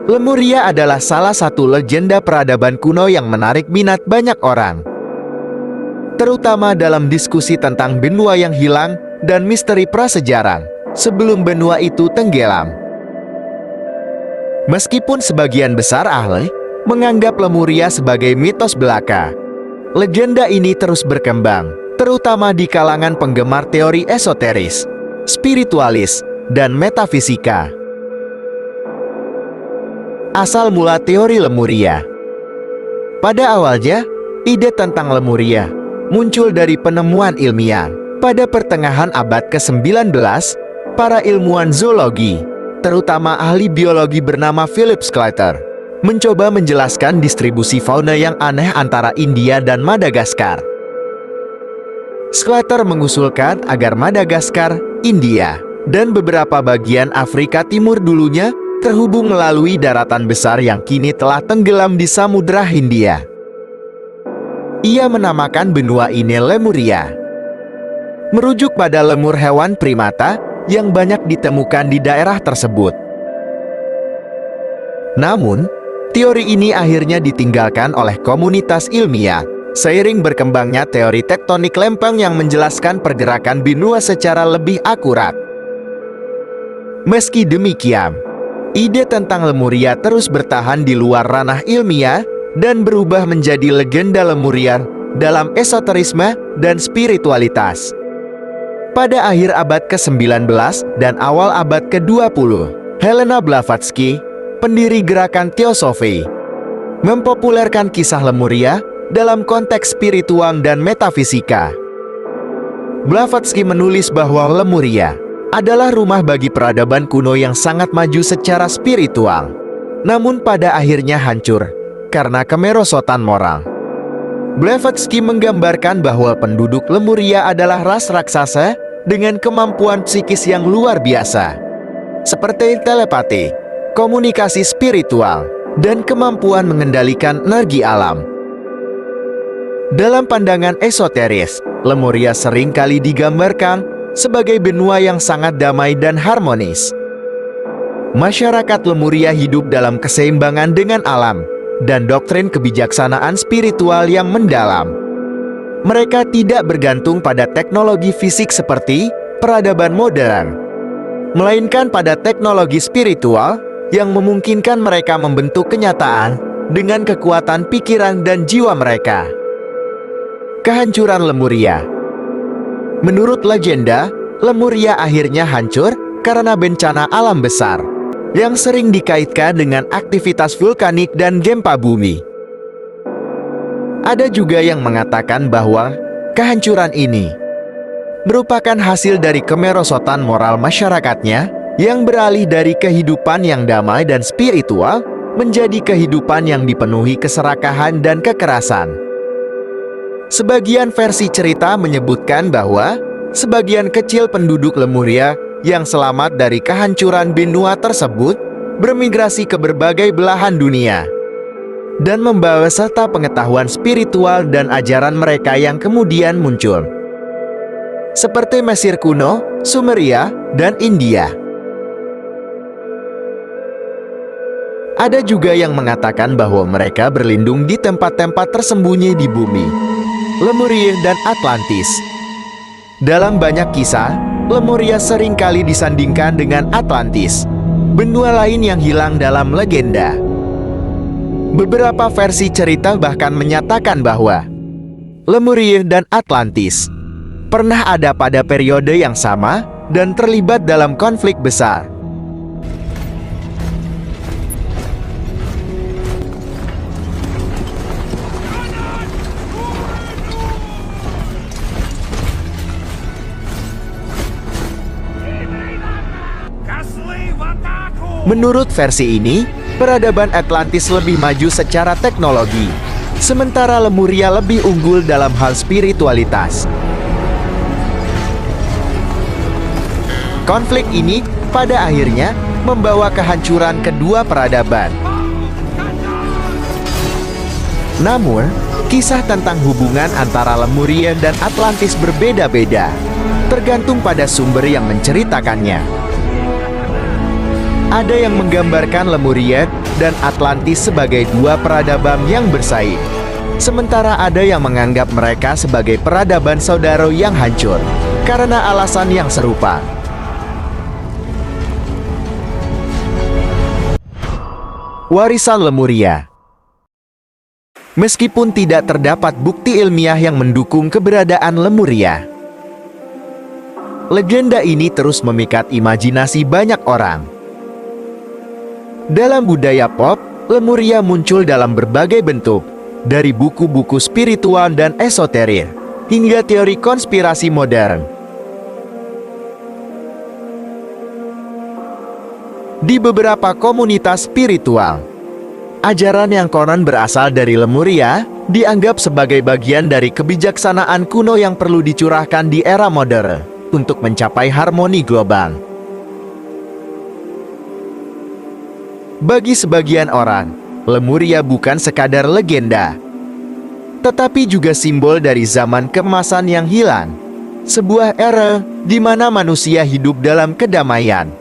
Lemuria adalah salah satu legenda peradaban kuno yang menarik minat banyak orang, terutama dalam diskusi tentang benua yang hilang dan misteri prasejarah sebelum benua itu tenggelam. Meskipun sebagian besar ahli menganggap Lemuria sebagai mitos belaka, legenda ini terus berkembang, terutama di kalangan penggemar teori esoteris, spiritualis, dan metafisika. Asal mula teori Lemuria. Pada awalnya, ide tentang Lemuria muncul dari penemuan ilmiah. Pada pertengahan abad ke-19, para ilmuwan zoologi, terutama ahli biologi bernama Philip Sclater, mencoba menjelaskan distribusi fauna yang aneh antara India dan Madagaskar. Sclater mengusulkan agar Madagaskar, India, dan beberapa bagian Afrika Timur dulunya terhubung melalui daratan besar yang kini telah tenggelam di Samudra Hindia. Ia menamakan benua ini Lemuria, merujuk pada lemur hewan primata yang banyak ditemukan di daerah tersebut. Namun, teori ini akhirnya ditinggalkan oleh komunitas ilmiah seiring berkembangnya teori tektonik lempeng yang menjelaskan pergerakan benua secara lebih akurat. Meski demikian, ide tentang Lemuria terus bertahan di luar ranah ilmiah dan berubah menjadi legenda Lemuria dalam esoterisme dan spiritualitas. Pada akhir abad ke-19 dan awal abad ke-20, Helena Blavatsky, pendiri gerakan teosofi, mempopulerkan kisah Lemuria dalam konteks spiritual dan metafisika. Blavatsky menulis bahwa Lemuria adalah rumah bagi peradaban kuno yang sangat maju secara spiritual, namun pada akhirnya hancur karena kemerosotan moral. Blavatsky menggambarkan bahwa penduduk Lemuria adalah ras raksasa dengan kemampuan psikis yang luar biasa, seperti telepati, komunikasi spiritual, dan kemampuan mengendalikan energi alam. Dalam pandangan esoteris, Lemuria seringkali digambarkan sebagai benua yang sangat damai dan harmonis. Masyarakat Lemuria hidup dalam keseimbangan dengan alam dan doktrin kebijaksanaan spiritual yang mendalam. Mereka tidak bergantung pada teknologi fisik seperti peradaban modern, melainkan pada teknologi spiritual yang memungkinkan mereka membentuk kenyataan dengan kekuatan pikiran dan jiwa mereka. Kehancuran Lemuria. Menurut legenda, Lemuria akhirnya hancur karena bencana alam besar yang sering dikaitkan dengan aktivitas vulkanik dan gempa bumi. Ada juga yang mengatakan bahwa kehancuran ini merupakan hasil dari kemerosotan moral masyarakatnya yang beralih dari kehidupan yang damai dan spiritual menjadi kehidupan yang dipenuhi keserakahan dan kekerasan. Sebagian versi cerita menyebutkan bahwa sebagian kecil penduduk Lemuria yang selamat dari kehancuran benua tersebut bermigrasi ke berbagai belahan dunia dan membawa serta pengetahuan spiritual dan ajaran mereka yang kemudian muncul, seperti Mesir kuno, Sumeria, dan India. Ada juga yang mengatakan bahwa mereka berlindung di tempat-tempat tersembunyi di bumi, Lemuria dan Atlantis. Dalam banyak kisah, Lemuria seringkali disandingkan dengan Atlantis, benua lain yang hilang dalam legenda. Beberapa versi cerita bahkan menyatakan bahwa Lemuria dan Atlantis pernah ada pada periode yang sama dan terlibat dalam konflik besar. Menurut versi ini, peradaban Atlantis lebih maju secara teknologi, sementara Lemuria lebih unggul dalam hal spiritualitas. Konflik ini pada akhirnya membawa kehancuran kedua peradaban. Namun, kisah tentang hubungan antara Lemuria dan Atlantis berbeda-beda, tergantung pada sumber yang menceritakannya. Ada yang menggambarkan Lemuria dan Atlantis sebagai dua peradaban yang bersaing. Sementara ada yang menganggap mereka sebagai peradaban saudara yang hancur karena alasan yang serupa. Warisan Lemuria. Meskipun tidak terdapat bukti ilmiah yang mendukung keberadaan Lemuria, legenda ini terus memikat imajinasi banyak orang. Dalam budaya pop, Lemuria muncul dalam berbagai bentuk, dari buku-buku spiritual dan esoterik, hingga teori konspirasi modern. Di beberapa komunitas spiritual, ajaran yang konon berasal dari Lemuria dianggap sebagai bagian dari kebijaksanaan kuno yang perlu dicurahkan di era modern untuk mencapai harmoni global. Bagi sebagian orang, Lemuria bukan sekadar legenda, tetapi juga simbol dari zaman keemasan yang hilang, sebuah era di mana manusia hidup dalam kedamaian,